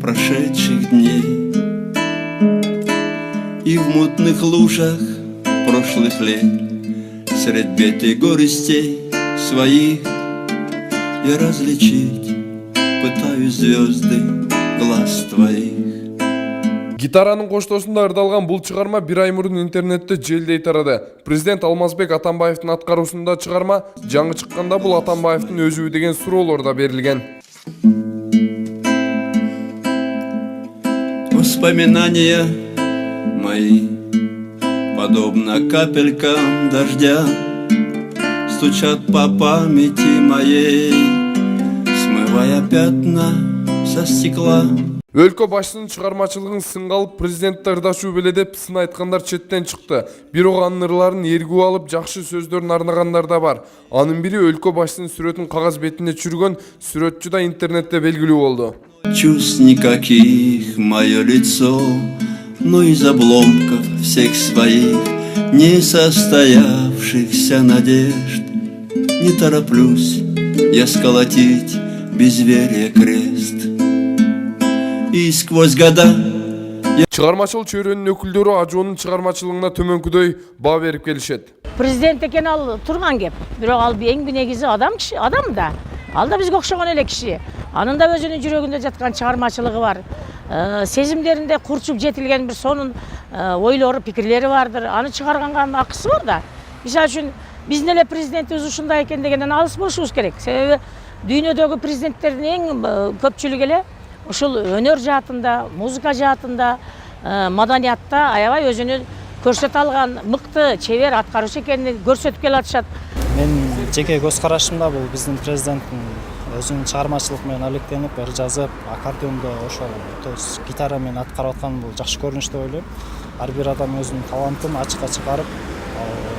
прошедших дней. И в мутных лужах прошлых лет, средь бед и горестей своих, я различить пытаюсь звезды глаз твоих. Гитаранын коштосунда ырдалган бул чыгарма бир ай мурун интернетте желдей тарады. Президент Алмазбек Атамбаевдин аткаруусунда чыгарма жаңы чыкканда бул Атамбаевдин өзүбү деген суроолор да берилген. Воспоминания мои, подобно капелькам дождя, стучат по памяти моей, смывая пятна со стекла. Өлкө башчысынын чыгармачылыгын сынга алып президентти ырдашуу беле деп сын айткандар четтен чыкты. Бирок анын ырларын эргүү алып жакшы сөздөрүн арнагандар да бар. Анын бири өлкө башчысынын сүрөтүн кагаз бетине чүргөн сүрөтчү да интернетте белгилүү болду. Чувств никаких мое лицо, но из обломков всех своих несостоявшихся надежд не тороплюсь я сколотить безверие крест. И сквозь года Чыгармачыл чөйрөнүн өкүлдөрү Ажоонун чыгармачылыгына төмөнкүдөй баа берип келишет. Президент экен ал турган кеп. Бирок ал эң негизи адам да. Ал да бизге окшогон эле киши. Анын да өзүнүн жүрөгүндө жаткан чыгармачылыгы бар. Сезимдеринде курчуп жетилген бир сонун ойлору, пикирлери бардыр. Аны чыгарганга акысы бар да. Мисалы үчүн биздин эле президентибиз ушундай экен дегенден алыс болушубуз керек. Себеби дүйнөдөгү президенттердин эң көпчүлүгү эле ушул өнөр жаатында, музыка жаатында, маданиятта аябай өзүнүн көрсөтө алган мыкты, чебер аткаруучу экенин көрсөтүп келатышат. Мен жеке көз карашымда бул биздин президенттин өзүнүн чыгармачылык менен алектенип, ыр жазып, аккордеондо ошол гитара менен аткарып аткан бул жакшы көрүнүш деп ойлойм. Ар бир адам өзүнүн талантын ачыкка чыгарып,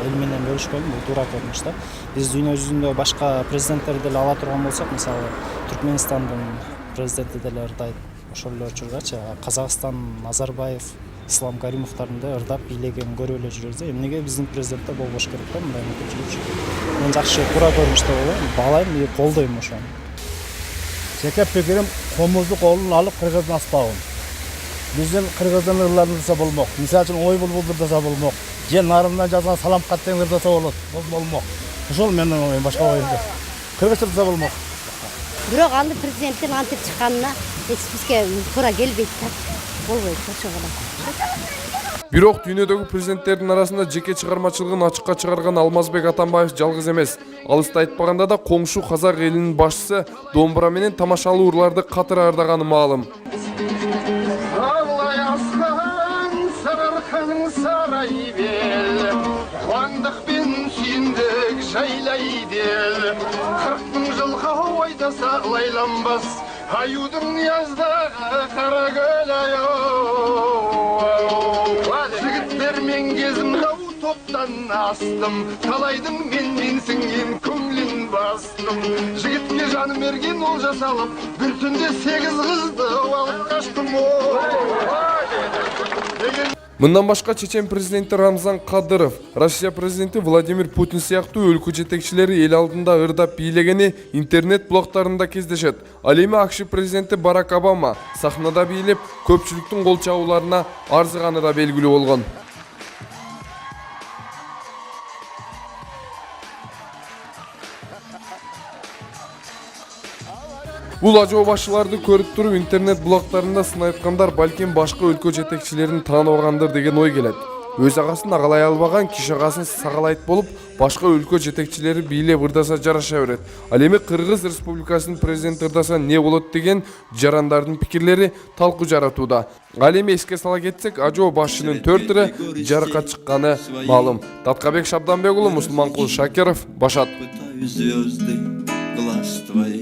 эл менен бөлүшкөн бул туура көрүнүш да. Биз дүйнө жүзүндө башка президенттерди деле ала турган болсок, мисалы Түркмөнстандын президенти деле ырдайт, ошол эле учурдачы Казакстан, Назарбаев, Ислам Каримовдордун да ырдап бийлегенин көрүп эле жүрөбүз. Эмнеге биздин президентте болбош керек да мындай мүмкүнчүлүк? Мен жакшы туура көрүнүш деп ойлойм, баалайм и колдойм ошону. Жеке пикирим, комузду колун алып кыргыздын аспагын. Биздин кыргыздын ырларын ырдаса болмок. Мисалы үчүн ой булбул ырдаса болмок. Же нарымдан жазган салам кат деген ырдаса болмок. Ошол менин оюм, башка оюм жок. Кыргызча ырдаса болмок. Бирок аны президенттин антип чыкканына бизге туура келбейт да. Болбойт ошого. Бирок дүйнөдөгү президенттердин арасында жеке чыгармачылыгын ачыкка чыгарган Алмазбек Атамбаев жалгыз эмес. Алыста айтпаганда да коңшу казак элинин башчысы домбура менен тамашалуу ырларды катыра ырдаганы маалым. Аюдың яздығы қара көл жігіттермен кезім дау топтан астым, талайдың менсінген көңлін бастым. Жігітке жаным берген ол жасалып, бір түнде 8 қызды алып қаштым. Мындан башка чечен президенти Рамзан Кадыров, Россия президенти Владимир Путин сыяктуу өлкө жетекчилери эл алдында ырдап бийлегени интернет блогтарында кездешет. Ал эми АКШ президенти Барак Обама сахнада бийлеп, көпчүлүктүн кол чабууларына арзыганы да белгилүү болгон. Бул ажоо башчыларды көрүп туруп интернет блогтарында сын айткандар балким башка өлкө жетекчилерин тааныбагандыр деген ой келет. Өз агасын агалай албаган киши агасын сагалайт болуп, башка өлкө жетекчилери бийлеп ырдаса жараша берет. Ал эми Кыргыз Республикасынын президенти ырдаса не болот деген жарандардын пикирлери талкуу жаратууда. Ал эми эске сала кетсек, ажоо башчынын 4 ыры жарыкка чыкканы маалым. Таткабек Шабданбек уулу, Мусулманкул Шакиров, Башат.